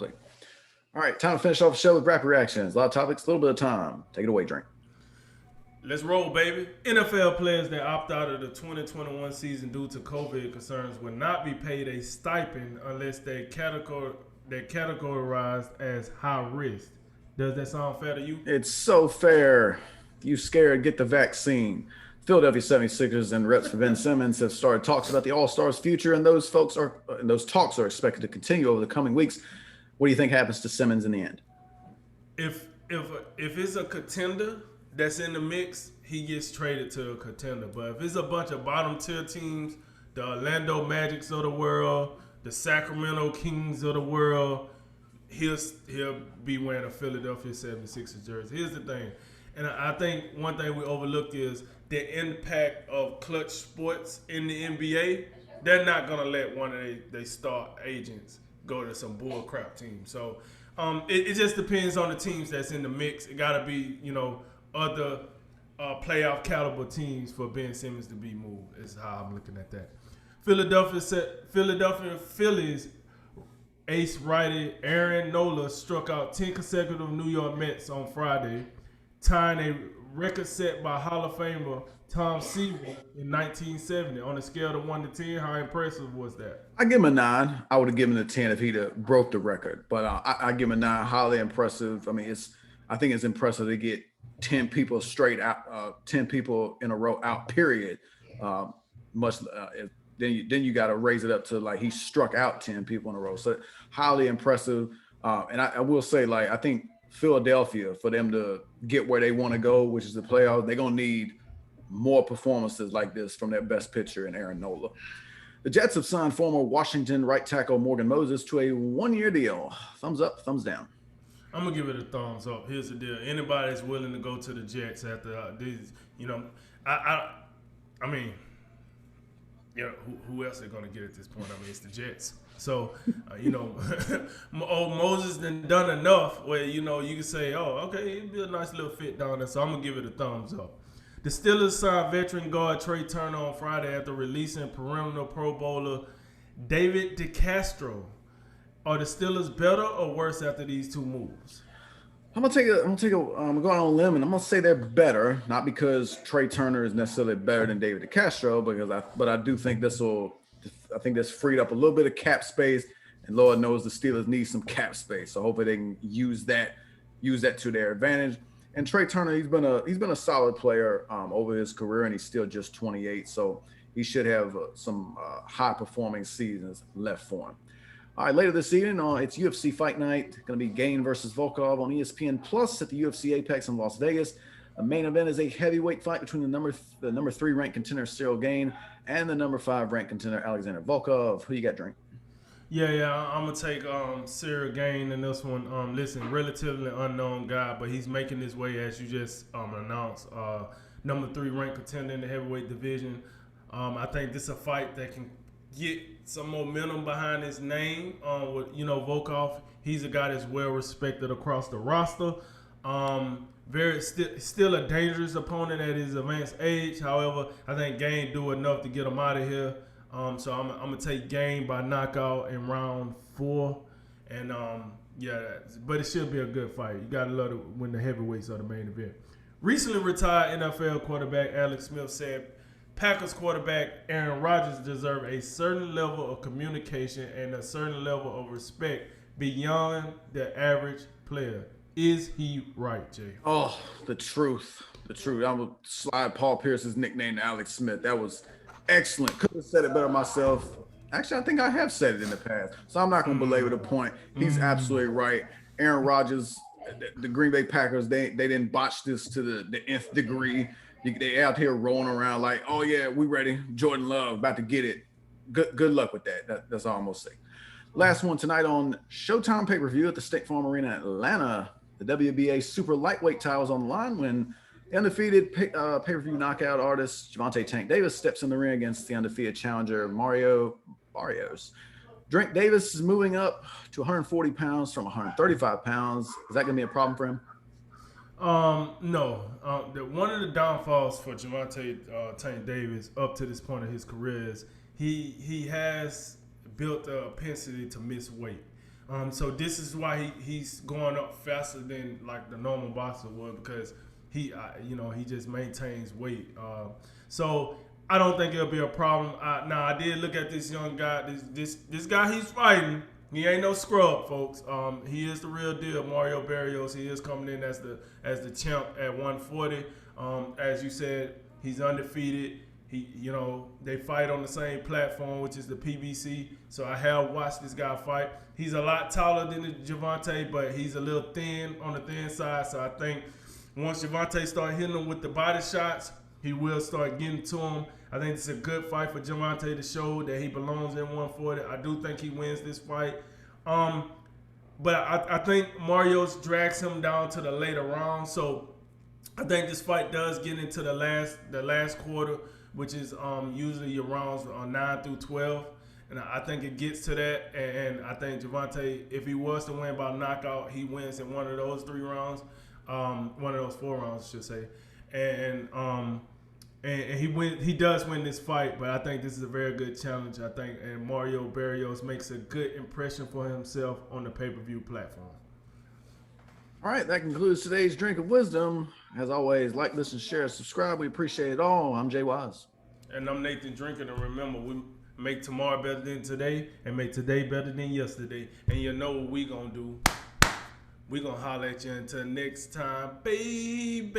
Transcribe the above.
Click. All right, time to finish off the show with rapid reactions. A lot of topics, a little bit of time. Take it away, Drink. Let's roll, baby. NFL players that opt out of the 2021 season due to COVID concerns will not be paid a stipend unless they're categorized as high risk. Does that sound fair to you? It's so fair. You scared, get the vaccine. Philadelphia 76ers and reps for Ben Simmons have started talks about the All-Stars future, and those talks are expected to continue over the coming weeks. What do you think happens to Simmons in the end? If it's a contender that's in the mix, he gets traded to a contender. But if it's a bunch of bottom tier teams, the Orlando Magics of the world, the Sacramento Kings of the world, he'll be wearing a Philadelphia 76ers jersey. Here's the thing, and I think one thing we overlook is the impact of clutch sports in the NBA. They're not gonna let one of their star agents go to some bull crap team. So it just depends on the teams that's in the mix. It gotta be other playoff caliber teams for Ben Simmons to be moved. Is how I'm looking at that. Philadelphia Phillies ace righty Aaron Nola struck out 10 consecutive New York Mets on Friday, tying a record set by Hall of Famer Tom Seaver in 1970. On a scale of 1 to 10, how impressive was that? I give him a 9. I would have given it a 10 if he'd have broke the record, but I give him a 9. Highly impressive. I mean, I think it's impressive to get 10 people straight out, 10 people in a row out. Period. Then you got to raise it up to like he struck out 10 people in a row. So highly impressive. And I will say, like, I think Philadelphia, for them to get where they want to go, which is the playoffs, they're gonna need more performances like this from their best pitcher in Aaron Nola. The Jets have signed former Washington right tackle Morgan Moses to a 1-year deal. Thumbs up, thumbs down. I'm gonna give it a thumbs up. Here's the deal: anybody that's willing to go to the Jets after these, I mean, who else are gonna get at this point? I mean, it's the Jets. So, Moses done enough where you can say, oh, okay, it'd be a nice little fit down there. So I'm gonna give it a thumbs up. The Steelers signed veteran guard Trey Turner on Friday after releasing perennial Pro Bowler David DeCastro. Are the Steelers better or worse after these two moves? I'm going on a limb, and I'm gonna say they're better, not because Trey Turner is necessarily better than David DeCastro, but I do think this freed up a little bit of cap space, and Lord knows the Steelers need some cap space, so hopefully they can use that to their advantage. And Trey Turner, he's been a solid player over his career, and he's still just 28, so he should have some high performing seasons left for him. All right, later this evening, it's UFC Fight Night. Going to be Gain versus Volkov on ESPN Plus at the UFC Apex in Las Vegas. The main event is a heavyweight fight between the number 3 ranked contender Cyril Gain and the number 5 ranked contender Alexander Volkov. Who you got, Drink? Yeah, I'm gonna take Cyril Gain in this one. Listen, relatively unknown guy, but he's making his way as you just announced. Number 3 ranked contender in the heavyweight division. I think this is a fight that can get some momentum behind his name. With Volkov, he's a guy that's well respected across the roster. Still a dangerous opponent at his advanced age. However, I think Gain do enough to get him out of here. So I'm gonna take Gain by knockout in round 4, and but it should be a good fight. You gotta love it when the heavyweights are the main event. Recently retired NFL quarterback Alex Smith said Packers quarterback Aaron Rodgers deserves a certain level of communication and a certain level of respect beyond the average player. Is he right, Jay? Oh, the truth. I'm gonna slide Paul Pierce's nickname to Alex Smith. That was excellent. Could have said it better myself. Actually, I think I have said it in the past, so I'm not going to belabor the point. He's absolutely right. Aaron Rodgers, the Green Bay Packers, they didn't botch this to the nth degree. They out here rolling around like, oh yeah, we ready. Jordan Love about to get it. Good luck with that. That's all I'm gonna say. Last one tonight on Showtime pay-per-view at the State Farm Arena in Atlanta. The WBA super lightweight title is on the line when the undefeated pay-per-view knockout artist Gervonta Tank Davis steps in the ring against the undefeated challenger Mario Barrios. Drink Davis is moving up to 140 pounds from 135 pounds. Is that going to be a problem for him? No. One of the downfalls for Gervonta Tank Davis up to this point of his career is he has built a propensity to miss weight. So this is why he's going up faster than like the normal boxer would, because he just maintains weight. So I don't think it'll be a problem. Now I did look at this young guy. This guy he's fighting. He ain't no scrub, folks. He is the real deal, Mario Barrios. He is coming in as the champ at 140. As you said, he's undefeated. They fight on the same platform, which is the PBC. So I have watched this guy fight. He's a lot taller than Gervonta, but he's a little thin on the thin side. So I think once Gervonta start hitting him with the body shots, he will start getting to him. I think it's a good fight for Gervonta to show that he belongs in 140. I do think he wins this fight. But I think Marios drags him down to the later rounds. So I think this fight does get into the last quarter, which is usually your rounds 9 through 12. And I think it gets to that. And I think Gervonta, if he was to win by knockout, he wins in one of those 3 rounds. One of those 4 rounds, I should say. And he does win this fight, but I think this is a very good challenge. I think, and Mario Barrios makes a good impression for himself on the pay-per-view platform. All right, that concludes today's Drink of Wisdom. As always, like, listen, share, subscribe. We appreciate it all. I'm Jay Wise. And I'm Nathan Drinking, and remember, we make tomorrow better than today and make today better than yesterday. And you know what we gonna do. We gonna holler at you until next time, baby.